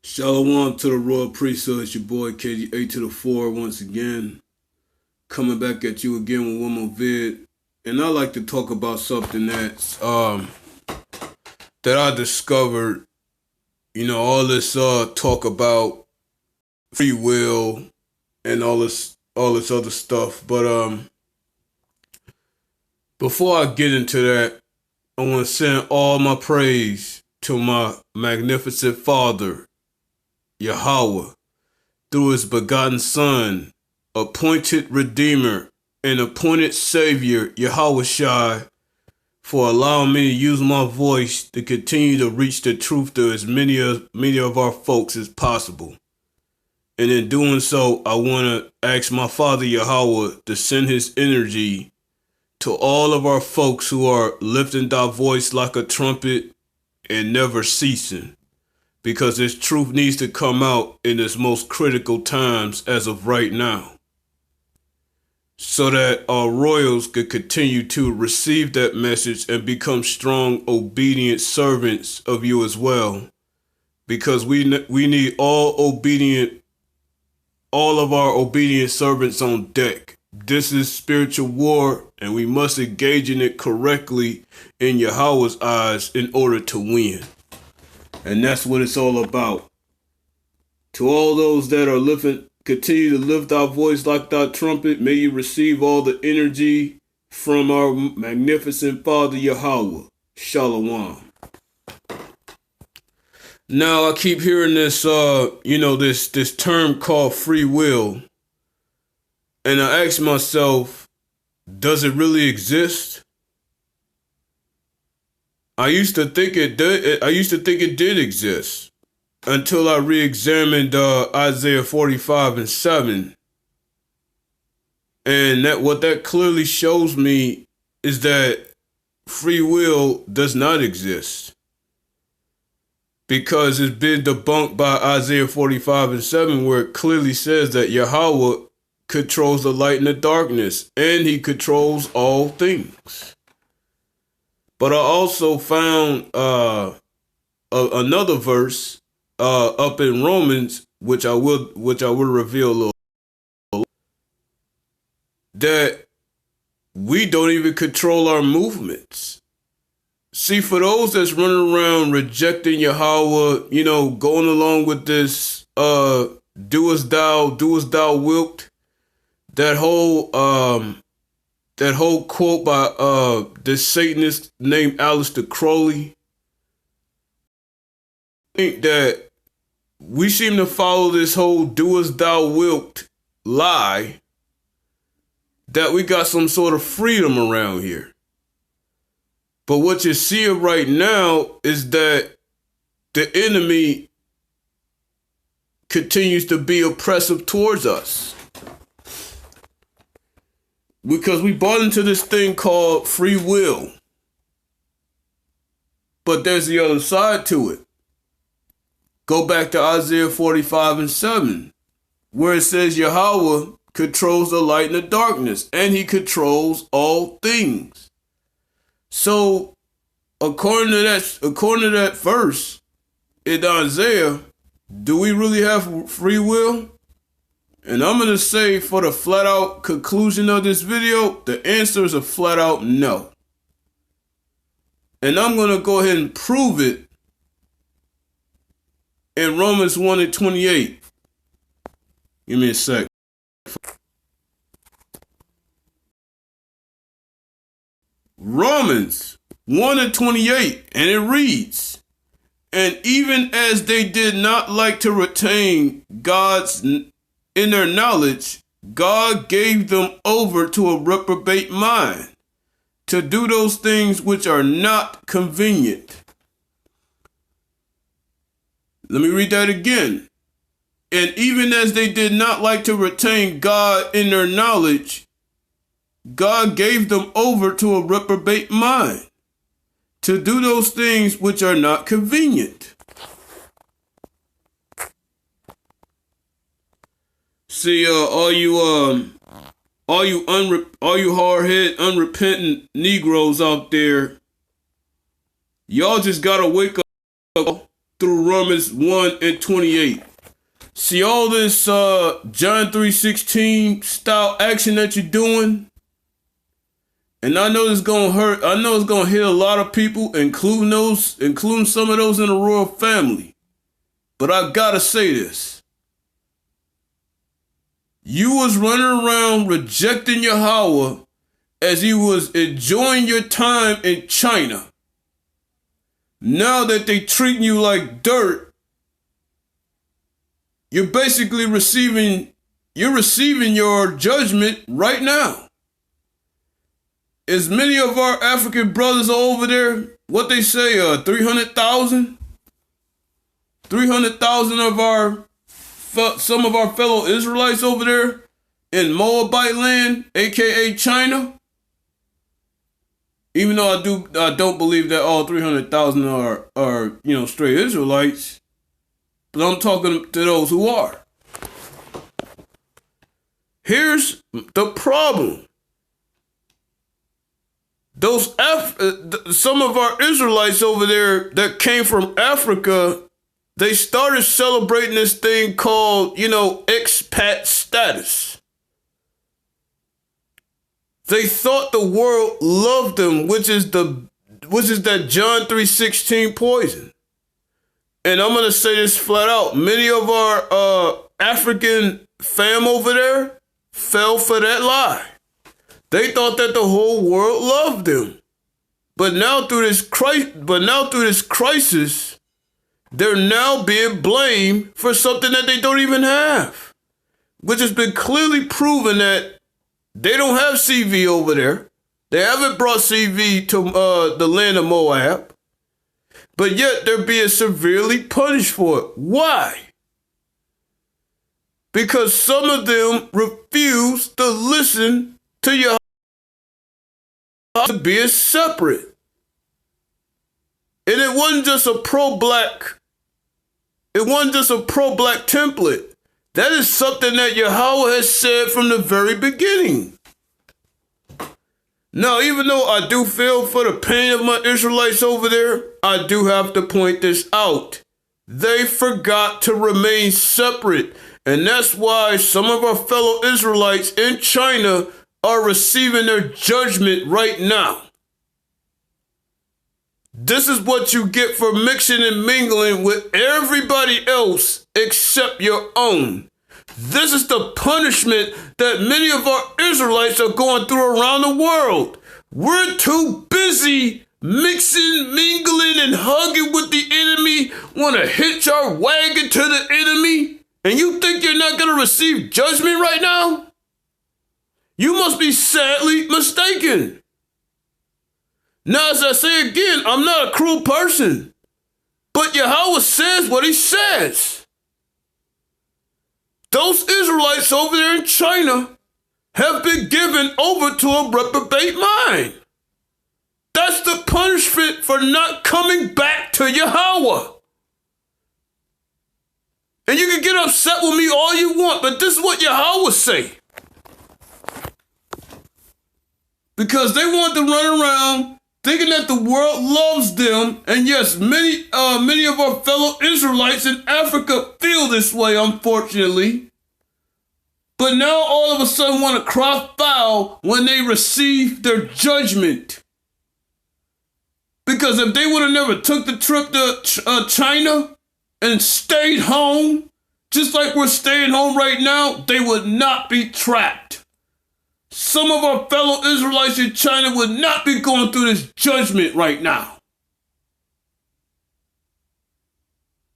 Shalom to the royal priesthood. It's your boy KG8 to the 4 once again. Coming back at you again with one more vid. And I like to talk about something that I discovered. You know, all this talk about free will and all this other stuff. But before I get into that, I want to send all my praise to my magnificent Father, Yahawah, through his begotten Son, appointed Redeemer, and appointed Savior, Yahawah, for allowing me to use my voice to continue to reach the truth to as many of our folks as possible. And in doing so, I want to ask my Father Yahawah to send his energy to all of our folks who are lifting thy voice like a trumpet and never ceasing, because this truth needs to come out in its most critical times as of right now, so that our royals could continue to receive that message and become strong, obedient servants of you as well, because we need all of our obedient servants on deck. This is spiritual war, and we must engage in it correctly in Yahawah's eyes in order to win. And that's what it's all about. To all those that are continue to lift our voice like thy trumpet, may you receive all the energy from our magnificent Father Yahawah. Shalom. Now I keep hearing this, this term called free will. And I ask myself, does it really exist? I used to think it did exist until I re-examined Isaiah 45:7, and what that clearly shows me is that free will does not exist, because it's been debunked by Isaiah 45:7, where it clearly says that Yahawah controls the light and the darkness, and he controls all things. But I also found another verse up in Romans, which I will reveal a little, that we don't even control our movements. See, for those that's running around rejecting Yahawah, going along with this do as thou wilt, that whole quote by this Satanist named Aleister Crowley, I think that we seem to follow this whole do as thou wilt lie, that we got some sort of freedom around here. But what you're seeing right now is that the enemy continues to be oppressive towards us, because we bought into this thing called free will. But there's the other side to it. Go back to Isaiah 45:7, where it says Yahawah controls the light and the darkness, and he controls all things. So according to that verse in Isaiah, do we really have free will? And I'm going to say, for the flat out conclusion of this video, the answer is a flat out no. And I'm going to go ahead and prove it in Romans 1:28. Give me a sec. Romans 1:28, and it reads, "And even as they did not like to retain God's in their knowledge, God gave them over to a reprobate mind, to do those things which are not convenient." Let me read that again. "And even as they did not like to retain God in their knowledge, God gave them over to a reprobate mind, to do those things which are not convenient." See, all you hard-headed, unrepentant Negroes out there, y'all just gotta wake up through Romans 1 and 28. See all this John 3:16 style action that you're doing? And I know it's gonna hurt. I know it's gonna hit a lot of people, including some of those in the royal family. But I gotta say this. You was running around rejecting Yahawah as he was enjoying your time in China. Now that they treating you like dirt, you're basically receiving your judgment right now. As many of our African brothers are over there, what they say, 300,000? 300,000 of some of our fellow Israelites over there in Moabite land, aka China. Even though I don't believe that all 300,000 are straight Israelites, but I'm talking to those who are. Here's the problem. Some of our Israelites over there that came from Africa, they started celebrating this thing called, expat status. They thought the world loved them, which is that John 3:16 poison. And I'm gonna say this flat out: many of our African fam over there fell for that lie. They thought that the whole world loved them, but now through this crisis, they're now being blamed for something that they don't even have, which has been clearly proven that they don't have CV over there. They haven't brought CV to the land of Moab, but yet they're being severely punished for it. Why? Because some of them refuse to listen to Yahawah to be separate. And it wasn't just a pro-black template. That is something that Yahawah has said from the very beginning. Now, even though I do feel for the pain of my Israelites over there, I do have to point this out. They forgot to remain separate. And that's why some of our fellow Israelites in China are receiving their judgment right now. This is what you get for mixing and mingling with everybody else except your own. This is the punishment that many of our Israelites are going through around the world. We're too busy mixing, mingling, and hugging with the enemy, want to hitch our wagon to the enemy, and you think you're not going to receive judgment right now? You must be sadly mistaken. Now, as I say again, I'm not a cruel person, but Yahawah says what he says. Those Israelites over there in China have been given over to a reprobate mind. That's the punishment for not coming back to Yahawah. And you can get upset with me all you want, but this is what Yahawah say. Because they want to run around thinking that the world loves them. And yes, many of our fellow Israelites in Africa feel this way, unfortunately. But now all of a sudden want to cry foul when they receive their judgment. Because if they would have never took the trip to China and stayed home, just like we're staying home right now, they would not be trapped. Some of our fellow Israelites in China would not be going through this judgment right now.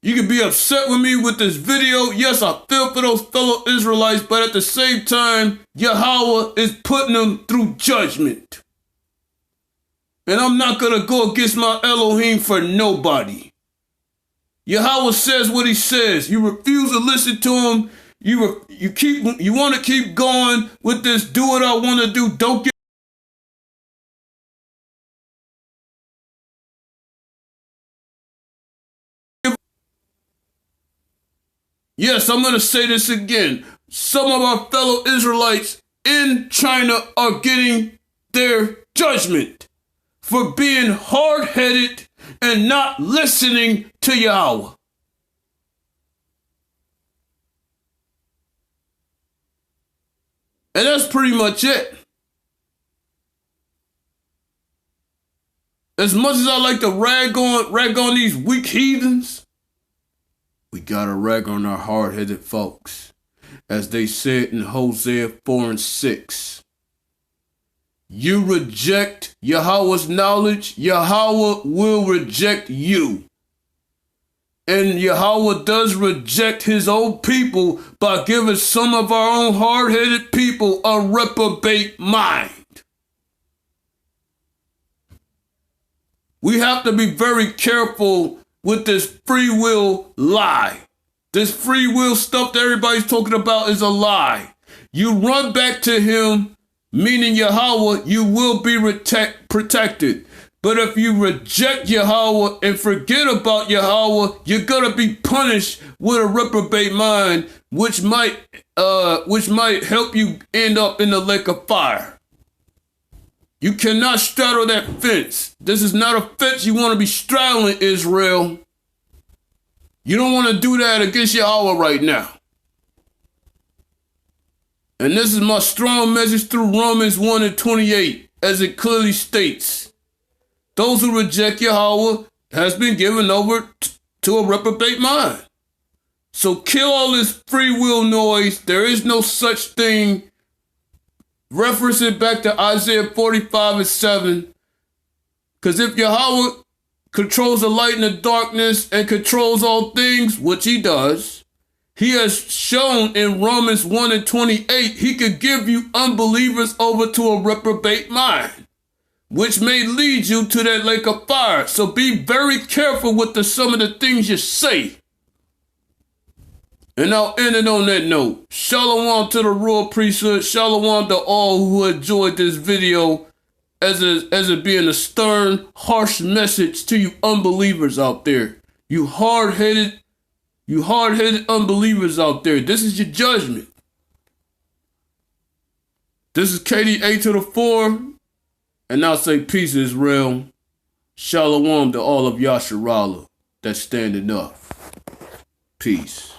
You can be upset with me with this video. Yes, I feel for those fellow Israelites, but at the same time, Yahawah is putting them through judgment. And I'm not going to go against my Elohim for nobody. Yahawah says what he says. You refuse to listen to him. You want to keep going with this do what I want to do. Don't get Yes, I'm going to say this again. Some of our fellow Israelites in China are getting their judgment for being hard-headed and not listening to Yahawah. And that's pretty much it. As much as I like to rag on these weak heathens, we gotta rag on our hard-headed folks. As they said in Hosea 4:6. You reject Yahawah's knowledge, Yahawah will reject you. And Yahawah does reject his own people by giving some of our own hard-headed people a reprobate mind. We have to be very careful with this free will lie. This free will stuff that everybody's talking about is a lie. You run back to him, meaning Yahawah, you will be protected. But if you reject Yahawah and forget about Yahawah, you're going to be punished with a reprobate mind, which might help you end up in the lake of fire. You cannot straddle that fence. This is not a fence you want to be straddling, Israel. You don't want to do that against Yahawah right now. And this is my strong message through Romans 1:28, as it clearly states. Those who reject Yahawah has been given over to a reprobate mind. So kill all this free will noise. There is no such thing. Reference it back to Isaiah 45:7. Because if Yahawah controls the light and the darkness and controls all things, which he does, he has shown in Romans 1:28, he could give you unbelievers over to a reprobate mind, which may lead you to that lake of fire. So be very careful with some of the things you say. And I'll end it on that note. Shalom to the royal priesthood. Shalom to all who enjoyed this video as it being a stern, harsh message to you unbelievers out there. You hard-headed unbelievers out there. This is your judgment. This is KDA to the 4. And I'll say peace, Israel. Shalom to all of Yasharallah that's standing up. Peace.